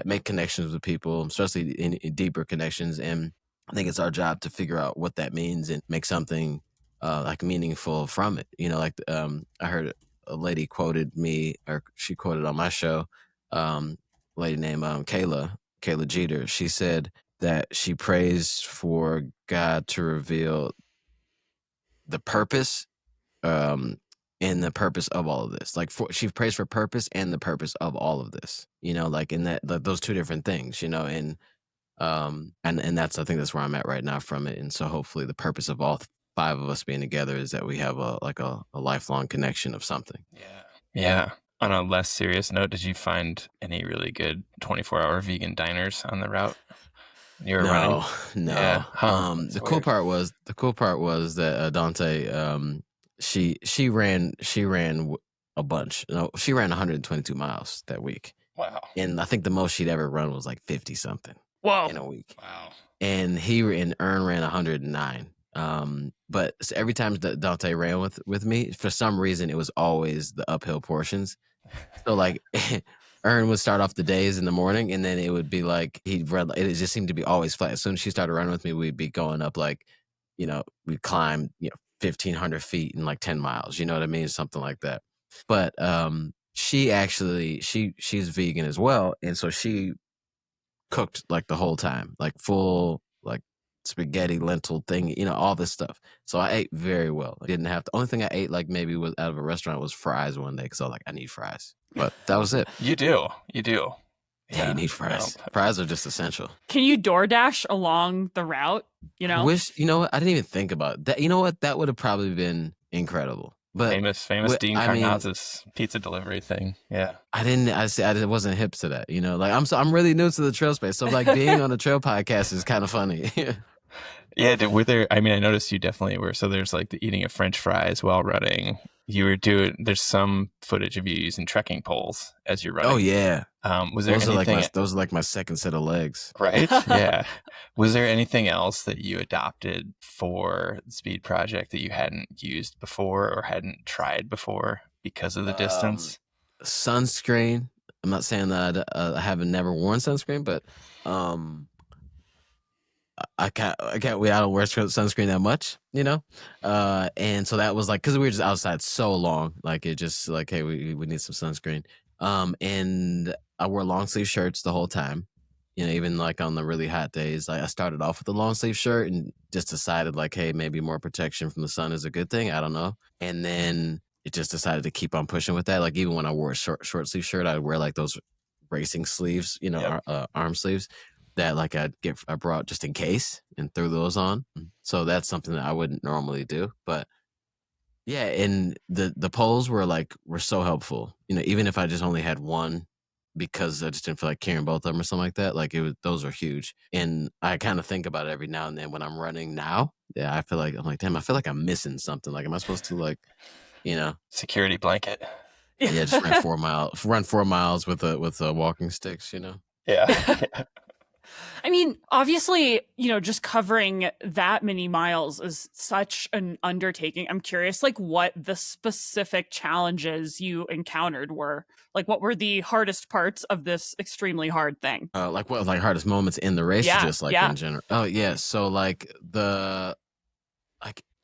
Speaker 3: make connections with people, especially in deeper connections. And I think it's our job to figure out what that means and make something like meaningful from it. Like I heard a lady quoted me, or she quoted on my show, lady named Kayla Jeter. She said that she prays for God to reveal the purpose and the purpose of all of this. Like she prays for purpose and the purpose of all of this, like in that, those two different things, and that's, I think that's where I'm at right now from it. And so hopefully the purpose of all 5 of us being together is that we have a lifelong connection of something.
Speaker 2: Yeah. On a less serious note, did you find any really good 24-hour vegan diners on the route you were running?
Speaker 3: No.
Speaker 2: Yeah. Huh.
Speaker 3: The cool part was that Dante, she ran a bunch. No, she ran 122 miles that week.
Speaker 2: Wow.
Speaker 3: And I think the most she'd ever run was like 50 something.
Speaker 1: Whoa.
Speaker 3: In a week.
Speaker 2: Wow.
Speaker 3: And Ern ran 109. But every time that Dante ran with me, for some reason it was always the uphill portions. So like Ern would start off the days in the morning, and then it would be like he'd run. It just seemed to be always flat. As soon as she started running with me, we'd be going up like, we'd climb 1,500 feet in like 10 miles. You know what I mean? Something like that. But she actually she's vegan as well, and so she cooked like the whole time, like full like spaghetti lentil thing, all this stuff. So I ate very well. I didn't have to. Only thing I ate like maybe was out of a restaurant was fries one day, because I was like, I need fries. But that was it.
Speaker 2: You do.
Speaker 3: Yeah, you need fries. Fries are just essential.
Speaker 1: Can you DoorDash along the route?
Speaker 3: I wish, what? I didn't even think about that. You know what? That would have probably been incredible. But
Speaker 2: famous Dean Karnazes pizza delivery thing. Yeah.
Speaker 3: I wasn't hip to that. Like I'm really new to the trail space. So like being on a trail podcast is kind of funny.
Speaker 2: Yeah. Were there, I noticed you definitely were. So there's like the eating of French fries while running. There's some footage of you using trekking poles as you're running.
Speaker 3: Oh yeah.
Speaker 2: Was there anything?
Speaker 3: Those are like my second set of legs.
Speaker 2: Right. Yeah. Was there anything else that you adopted for the Speed Project that you hadn't used before or hadn't tried before because of the distance?
Speaker 3: Sunscreen. I'm not saying that I haven't never worn sunscreen, but I don't wear sunscreen that much, and so that was like, because we were just outside so long, like it just like, hey, we need some sunscreen, and I wore long sleeve shirts the whole time, even like on the really hot days. Like I started off with a long sleeve shirt and just decided like, hey, maybe more protection from the sun is a good thing. I don't know, and then it just decided to keep on pushing with that. Like even when I wore a short sleeve shirt, I'd wear like those racing sleeves, arm sleeves. That like I brought just in case and threw those on. So that's something that I wouldn't normally do. But yeah, and the poles were so helpful. Even if I just only had one, because I just didn't feel like carrying both of them or something like that. Like those are huge. And I kind of think about it every now and then when I'm running now. Yeah, I feel like I'm like, damn, I feel like I'm missing something. Like, am I supposed to
Speaker 2: security blanket?
Speaker 3: Yeah, just run 4 miles with walking sticks.
Speaker 2: Yeah.
Speaker 1: I mean, obviously, just covering that many miles is such an undertaking. I'm curious, like, what the specific challenges you encountered were. Like, what were the hardest parts of this extremely hard thing?
Speaker 3: Like what was like hardest moments in the race, or
Speaker 1: Yeah,
Speaker 3: just like
Speaker 1: yeah.
Speaker 3: in general? Oh yeah. So like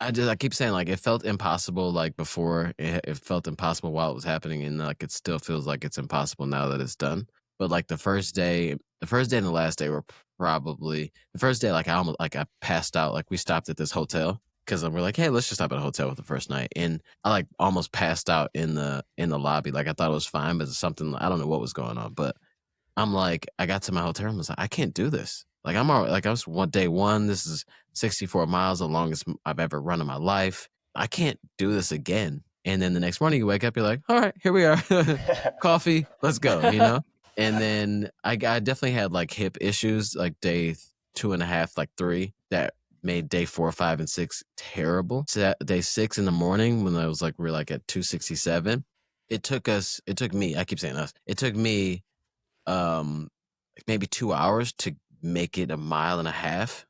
Speaker 3: I keep saying like it felt impossible like before. It felt impossible while it was happening, and like it still feels like it's impossible now that it's done. But like the first day and the last day were probably the first day. Like I passed out. Like we stopped at this hotel because we're like, hey, let's just stop at a hotel with the first night, and I like almost passed out in the lobby. Like I thought it was fine, but something I don't know what was going on, but I'm like, I got to my hotel room. I was like, I can't do this. Like I'm already, like I was day one. This is 64 miles, the longest I've ever run in my life. I can't do this again. And then the next morning you wake up, you're like, all right, here we are. Coffee, let's go, And then I definitely had like hip issues, like day 2.5, like 3, that made day 4, 5, and 6 terrible. So that day 6 in the morning when I was like, we're like at 267. It took me, I keep saying us, it took me maybe 2 hours to make it 1.5 miles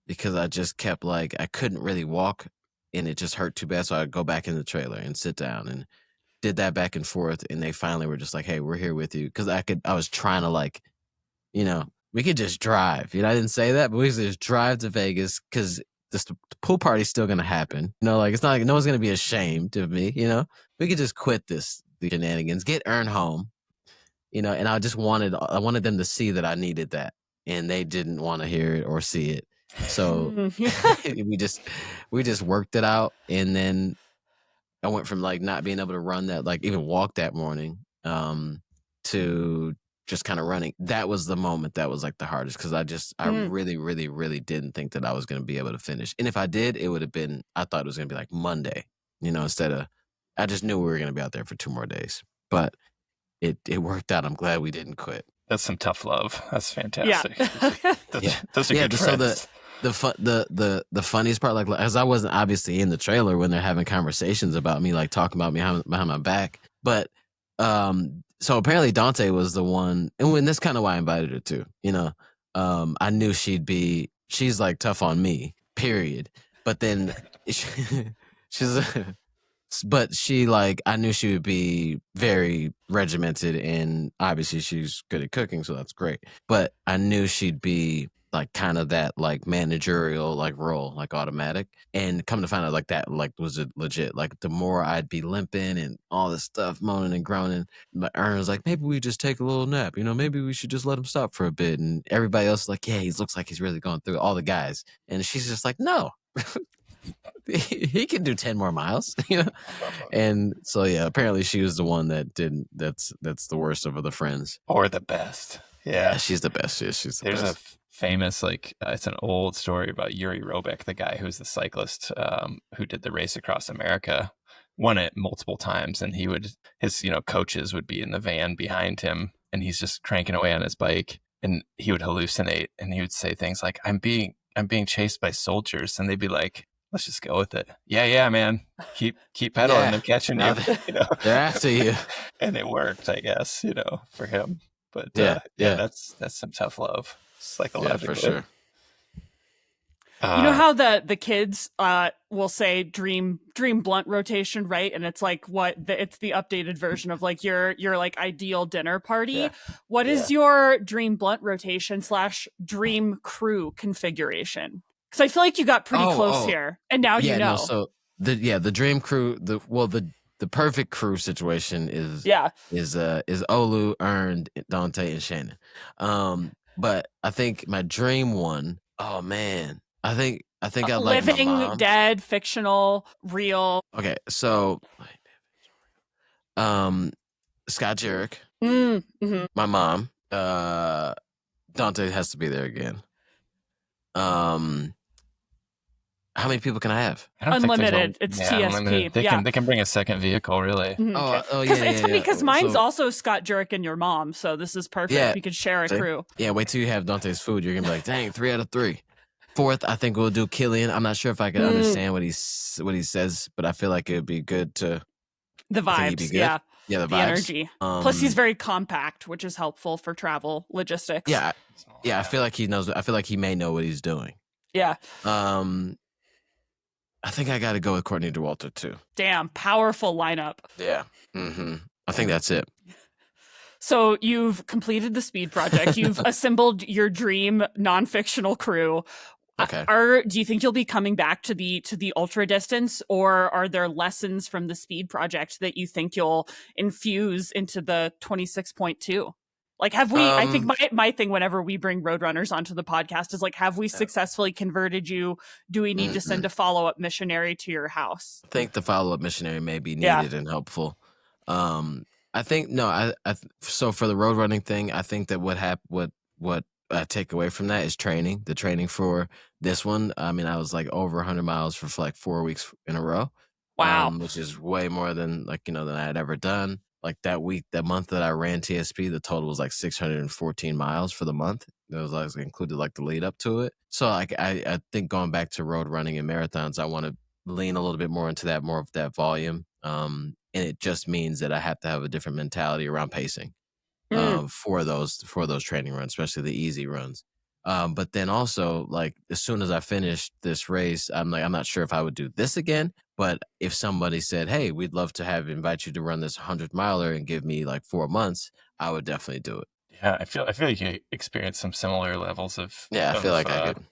Speaker 3: because I just kept like I couldn't really walk and it just hurt too bad. So I'd go back in the trailer and sit down and did that back and forth. And they finally were just like, hey, we're here with you. Cause I was trying to like, we could just drive. I didn't say that, but we could just drive to Vegas because the pool party's still gonna happen. Like it's not like no one's gonna be ashamed of me, We could just quit the shenanigans, get Ern home. And I wanted them to see that I needed that, and they didn't want to hear it or see it. So we just worked it out, and then I went from like not being able to run that, like even walk that morning, to just kind of running. That was the moment that was like the hardest because I really, really, really didn't think that I was going to be able to finish, and if I did, it would have been. I thought it was going to be like Monday, instead of. I just knew we were going to be out there for 2 more days, but. It worked out. I'm glad we didn't quit.
Speaker 2: That's some tough love. That's fantastic.
Speaker 1: Yeah.
Speaker 2: Those are good friends.
Speaker 3: So the funniest part, like as I wasn't obviously in the trailer when they're having conversations about me, like talking about me behind my back, but so apparently Dante was the one, and that's kind of why I invited her too. I knew she's like tough on me, period. But then but she like I knew she would be very regimented, and obviously she's good at cooking, so that's great. But I knew she'd be like kind of that like managerial like role, like automatic. And come to find out like that like was it legit. Like the more I'd be limping and all this stuff, moaning and groaning, but Ern was like, maybe we just take a little nap, maybe we should just let him stop for a bit. And everybody else is like, yeah, he looks like he's really going through it, all the guys. And she's just like, no. He can do 10 more miles, And so yeah, apparently she was the one that didn't. That's the worst of the friends,
Speaker 2: or the best. Yeah,
Speaker 3: she's the best. Yeah, she's the
Speaker 2: best.
Speaker 3: There's
Speaker 2: a famous it's an old story about Yuri Robic, the guy who's the cyclist who did the race across America, won it multiple times, and his coaches would be in the van behind him, and he's just cranking away on his bike, and he would hallucinate, and he would say things like, I'm being chased by soldiers, and they'd be like, let's just go with it. Yeah, man. Keep pedaling.
Speaker 3: Yeah.
Speaker 2: They're catching you.
Speaker 3: They're after you.
Speaker 2: And it worked, I guess, for him. But
Speaker 3: yeah,
Speaker 2: that's some tough love, psychologically.
Speaker 3: Yeah, for sure.
Speaker 1: How the kids will say dream blunt rotation, right? And it's like it's the updated version of like your like ideal dinner party.
Speaker 2: Yeah.
Speaker 1: What is your dream blunt rotation / dream crew configuration? Because I feel like you got pretty close here, and now you know.
Speaker 3: No, so the dream crew, the perfect crew situation is Olu, Ern, Dante, and Shannon. But I think my dream one, oh man, I think I like
Speaker 1: living,
Speaker 3: my mom.
Speaker 1: dead, fictional, real.
Speaker 3: Okay, so Scott Jurek, my mom, Dante has to be there again. How many people can I have?
Speaker 1: Unlimited. It's TSP.
Speaker 2: Unlimited. They can bring a second vehicle, really.
Speaker 1: Mm-hmm. It's funny because mine's also Scott Jurek and your mom, so this is perfect. Yeah. We could share a crew.
Speaker 3: Yeah, wait till you have Dante's food. You're gonna be like, dang, 3 out of 3. Fourth, I think we'll do Killian. I'm not sure if I can understand what he says, but I feel like it would be good to
Speaker 1: the vibes. Yeah.
Speaker 3: Yeah, the
Speaker 1: the
Speaker 3: vibes.
Speaker 1: energy. Plus, he's very compact, which is helpful for travel logistics.
Speaker 3: Yeah, I feel like he knows. I feel like he may know what he's doing.
Speaker 1: Yeah.
Speaker 3: I think I got to go with Courtney Dauwalter too.
Speaker 1: Damn, powerful lineup.
Speaker 3: Yeah. I think that's it.
Speaker 1: So you've completed the speed project. You've assembled your dream non-fictional crew.
Speaker 3: Okay.
Speaker 1: Do you think you'll be coming back to the ultra distance, or are there lessons from the speed project that you think you'll infuse into the 26.2? Like, have we, I think my thing whenever we bring roadrunners onto the podcast is like, have we successfully converted you? Do we need to send a follow-up missionary to your house?
Speaker 3: I think the follow-up missionary may be needed and helpful. I think, so for the road running thing, I think that what I take away from that is the training for this one. I mean, I was like over 100 miles for like 4 weeks in a row.
Speaker 1: Wow.
Speaker 3: Which is way more than than I had ever done. Like that month that I ran TSP, the total was like 614 miles for the month. It was like included like the lead up to it. So like I think going back to road running and marathons, I want to lean a little bit more into that, more of that volume. And it just means that I have to have a different mentality around pacing for those training runs, especially the easy runs. But then also, like, as soon as I finished this race, I'm like, I'm not sure if I would do this again. But if somebody said, "Hey, we'd love to invite you to run this 100-miler and give me like 4 months," I would definitely do it.
Speaker 2: Yeah, I feel like you experienced some similar levels of
Speaker 3: I feel like I could.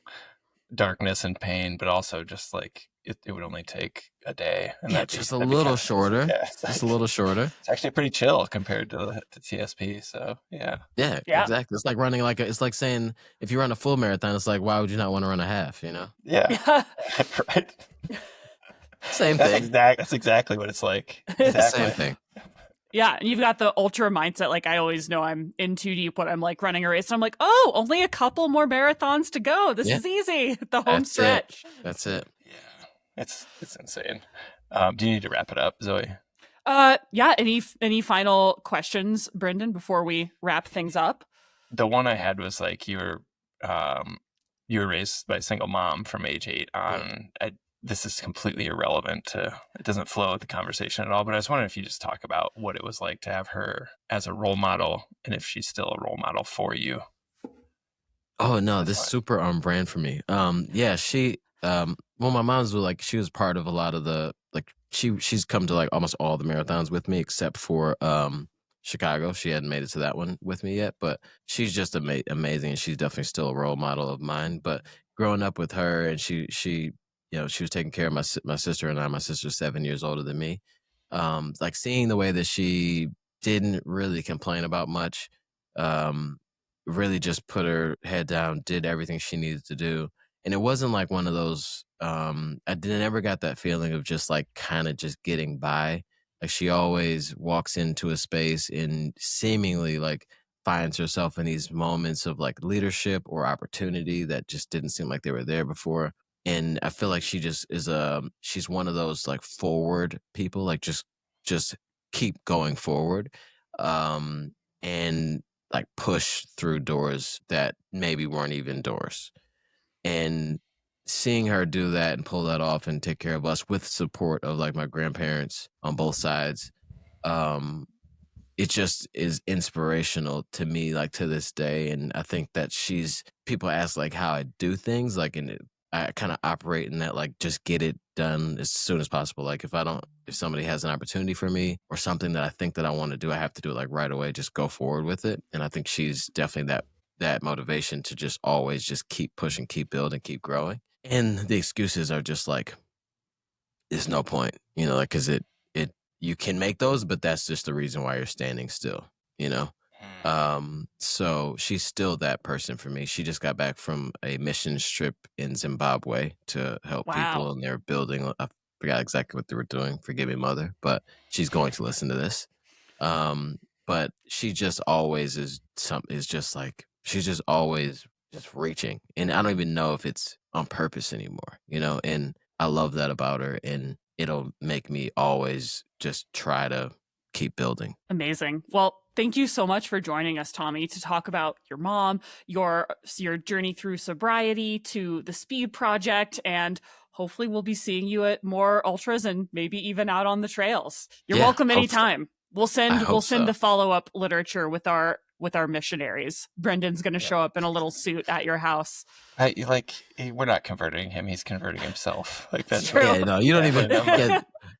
Speaker 2: Darkness and pain, but also just like it would only take a day, and
Speaker 3: just a little shorter.
Speaker 2: Yeah,
Speaker 3: just a little shorter.
Speaker 2: It's actually pretty chill compared to TSP. So yeah,
Speaker 3: exactly. It's like running it's like saying if you run a full marathon, it's like why would you not want to run a half?
Speaker 2: Yeah. Right.
Speaker 3: Same thing.
Speaker 2: That's exactly what it's like. Exactly.
Speaker 3: Same thing.
Speaker 1: Yeah, and you've got the ultra mindset. Like, I always know I'm in too deep when I'm like running a race. And I'm like, oh, only a couple more marathons to go. This is easy. The home stretch.
Speaker 3: That's it.
Speaker 2: Yeah, it's insane. Do you need to wrap it up, Zoe?
Speaker 1: Yeah. Any final questions, Brendan, before we wrap things up?
Speaker 2: The one I had was like you were raised by a single mom from age 8 on. This is completely irrelevant it doesn't flow with the conversation at all, but I was wondering if you just talk about what it was like to have her as a role model and if she's still a role model for you.
Speaker 3: Oh no, this is super on brand for me. She my mom's was like, she was part of a lot of the, like, she's come to like almost all the marathons with me except for Chicago. She hadn't made it to that one with me yet, but she's just amazing, and she's definitely still a role model of mine. But growing up with her, and she she was taking care of my sister and I. My sister's 7 years older than me. Like seeing the way that she didn't really complain about much, really just put her head down, did everything she needed to do. And it wasn't like one of those, never got that feeling of just like kind of just getting by. Like she always walks into a space and seemingly like finds herself in these moments of like leadership or opportunity that just didn't seem like they were there before. And I feel like she just is she's one of those like forward people, like just keep going forward, and like push through doors that maybe weren't even doors. And seeing her do that and pull that off and take care of us with support of like my grandparents on both sides, it just is inspirational to me, like to this day. And I think that people ask like how I do things, like, and I kind of operate in that, like, just get it done as soon as possible. Like if somebody has an opportunity for me or something that I think that I want to do, I have to do it like right away, just go forward with it. And I think she's definitely that motivation to just always just keep pushing, keep building, keep growing. And the excuses are just like, there's no point, like, cause you can make those, but that's just the reason why you're standing still, So she's still that person for me. She just got back from a mission trip in Zimbabwe to help people, and they're building. I forgot exactly what they were doing. Forgive me, mother, but she's going to listen to this. But she just always is just like, she's just always just reaching, and I don't even know if it's on purpose anymore, and I love that about her, and it'll make me always just try to keep building.
Speaker 1: Amazing. Well, thank you so much for joining us, Tommie, to talk about your mom, your journey through sobriety, to the speed project, and hopefully we'll be seeing you at more ultras and maybe even out on the trails. You're welcome anytime. We'll send
Speaker 3: so.
Speaker 1: the follow-up literature with our missionaries. Brendan's going to show up in a little suit at your house.
Speaker 2: We're not converting him; he's converting himself. Like that's
Speaker 1: true.
Speaker 3: Yeah, no, you don't even.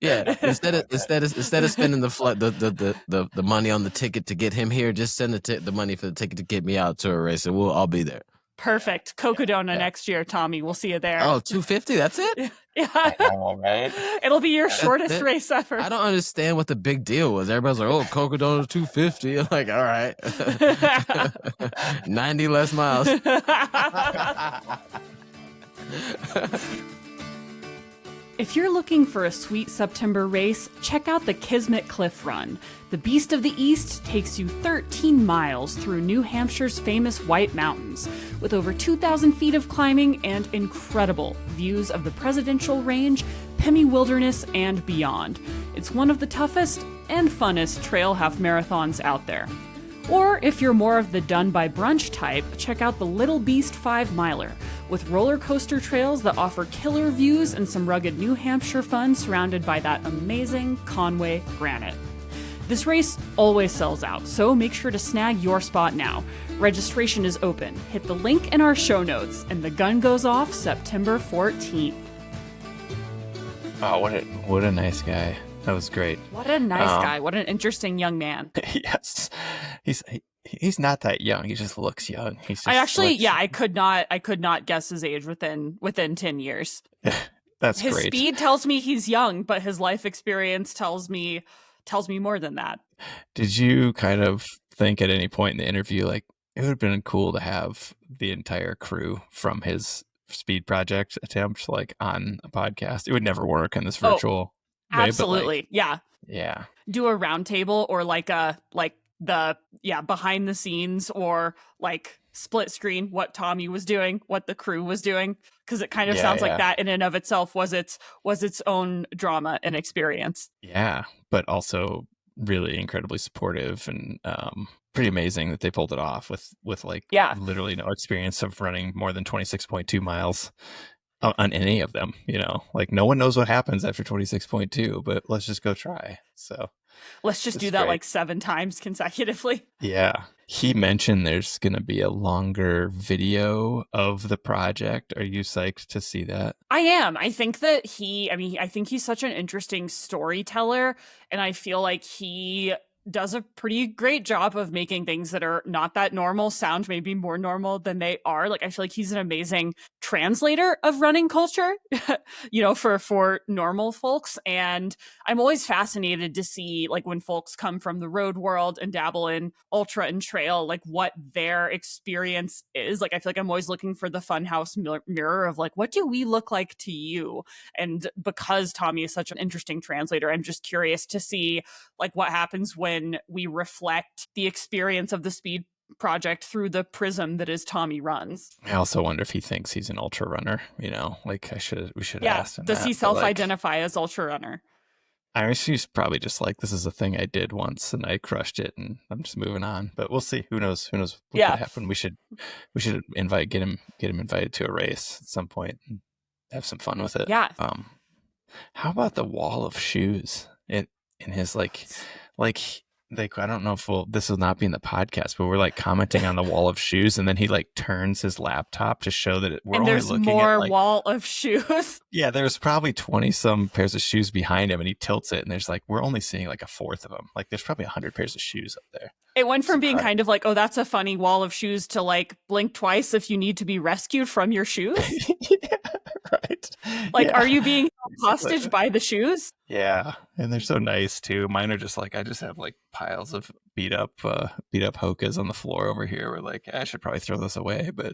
Speaker 3: Instead of spending the money on the ticket to get him here, just send the money for the ticket to get me out to a race, and I'll be there.
Speaker 1: Perfect. Cocodona next year, Tommie. We'll see you there.
Speaker 3: Oh, 250? That's it?
Speaker 1: Yeah.
Speaker 2: I know, right?
Speaker 1: It'll be your shortest race ever.
Speaker 3: I don't understand what the big deal was. Everybody's like, oh, Cocodona 250. I'm like, all right. 90 less miles.
Speaker 1: If you're looking for a sweet September race, check out the Kismet Cliff Run. The Beast of the East takes you 13 miles through New Hampshire's famous White Mountains, with over 2,000 feet of climbing and incredible views of the Presidential Range, Pemi Wilderness, and beyond. It's one of the toughest and funnest trail half marathons out there. Or if you're more of the done by brunch type, check out the Little Beast 5 Miler, with roller coaster trails that offer killer views and some rugged New Hampshire fun surrounded by that amazing Conway granite. This race always sells out, so make sure to snag your spot now. Registration is open. Hit the link in our show notes, and the gun goes off September 14th.
Speaker 2: Oh, what a nice guy. That was great.
Speaker 1: What a nice guy. What an interesting young man.
Speaker 2: Yes. He's not that young. He just looks young.
Speaker 1: I could not guess his age within 10 years.
Speaker 2: That's
Speaker 1: his
Speaker 2: great.
Speaker 1: His speed tells me he's young, but his life experience tells me more than that.
Speaker 2: Did you kind of think at any point in the interview, like, it would have been cool to have the entire crew from his speed project attempt, like, on a podcast? It would never work in this virtual way,
Speaker 1: absolutely.
Speaker 2: Yeah.
Speaker 1: Do a round table or behind the scenes or like split screen what Tommie was doing, what the crew was doing, because it kind of sounds like that in and of itself was its own drama and experience.
Speaker 2: Yeah, but also really incredibly supportive and pretty amazing that they pulled it off with literally no experience of running more than 26.2 miles on any of them. Like, no one knows what happens after 26.2, but let's just go try. So
Speaker 1: let's just do that great. Like 7 times consecutively.
Speaker 2: Yeah. He mentioned there's going to be a longer video of the project. Are you psyched to see that?
Speaker 1: I am. I think that I think he's such an interesting storyteller, and I feel like he does a pretty great job of making things that are not that normal sound maybe more normal than they are. Like, I feel like he's an amazing translator of running culture, for normal folks. And I'm always fascinated to see, like, when folks come from the road world and dabble in ultra and trail, like, what their experience is. Like, I feel like I'm always looking for the funhouse mirror of, like, what do we look like to you? And because Tommie is such an interesting translator, I'm just curious to see, like, what happens when we reflect the experience of the speed project through the prism that is Tommie Runz.
Speaker 2: I also wonder if he thinks he's an ultra runner, like we should ask him.
Speaker 1: Does he self-identify as ultra runner?
Speaker 2: I mean, she's probably just like, this is a thing I did once and I crushed it and I'm just moving on, but we'll see. Who knows what could happen. We should get him invited to a race at some point and have some fun with it.
Speaker 1: Yeah.
Speaker 2: How about the wall of shoes in his I don't know if this will not be in the podcast, but we're like commenting on the wall of shoes, and then he like turns his laptop to show that we're only looking at
Speaker 1: more wall of shoes.
Speaker 2: Yeah, there's probably 20 some pairs of shoes behind him, and he tilts it, and there's like, we're only seeing like a fourth of them. Like, there's probably 100 pairs of shoes up there.
Speaker 1: It went from being kind of like, oh, that's a funny wall of shoes, to like, blink twice if you need to be rescued from your shoes.
Speaker 2: Yeah, right.
Speaker 1: Like, are you being hostage by the shoes?
Speaker 2: Yeah, and they're so nice too. Mine are just like, I just have like piles of beat up Hokas on the floor over here. We're like, I should probably throw this away, but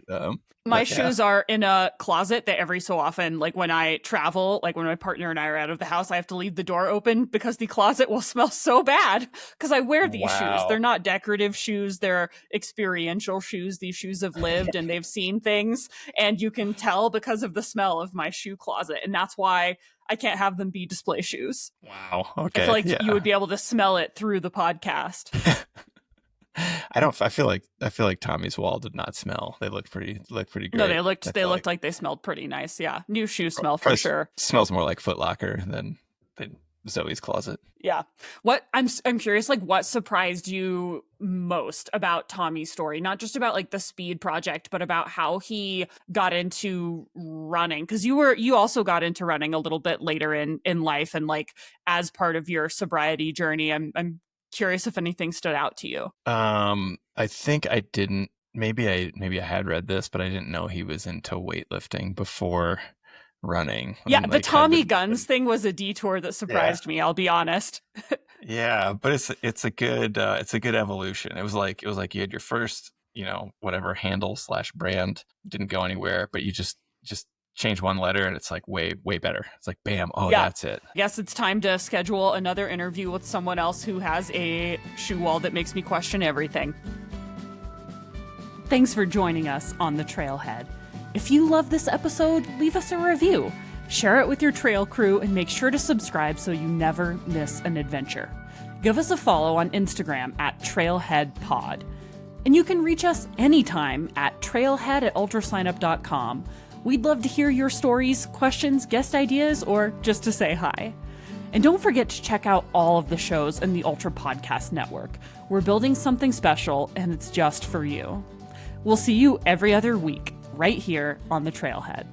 Speaker 1: my shoes are in a closet that every so often, like when I travel, like when my partner and I are out of the house, I have to leave the door open because the closet will smell so bad because I wear these shoes. They're not decorative shoes, they're experiential shoes. These shoes have lived and they've seen things, and you can tell because of the smell of my shoe closet, and that's why I can't have them be display shoes.
Speaker 2: Wow. Okay.
Speaker 1: I feel like you would be able to smell it through the podcast.
Speaker 2: I feel like Tommie's wall did not smell. They looked pretty great.
Speaker 1: No, they looked like they smelled pretty nice. Yeah. New shoes smell for sure.
Speaker 2: Smells more like Foot Locker than Zoe's closet.
Speaker 1: Yeah. What I'm curious, like, what surprised you most about Tommie's story? Not just about the speed project, but about how he got into running. Because you also got into running a little bit later in life, and as part of your sobriety journey. I'm curious if anything stood out to you.
Speaker 2: I think I didn't. Maybe I had read this, but I didn't know he was into weightlifting before running.
Speaker 1: Yeah, the Tommie Guns thing was a detour that surprised me, I'll be honest.
Speaker 2: Yeah, but it's a good evolution. It was like you had your first, whatever handle / brand, didn't go anywhere, but you just change one letter and it's way better. It's like bam, that's it.
Speaker 1: I guess it's time to schedule another interview with someone else who has a shoe wall that makes me question everything. Thanks for joining us on The Trailhead. If you love this episode, leave us a review, share it with your trail crew, and make sure to subscribe so you never miss an adventure. Give us a follow on Instagram at TrailheadPod. And you can reach us anytime at trailhead@ultrasignup.com. We'd love to hear your stories, questions, guest ideas, or just to say hi. And don't forget to check out all of the shows in the Ultra Podcast Network. We're building something special, and it's just for you. We'll see you every other week, right here on The Trailhead.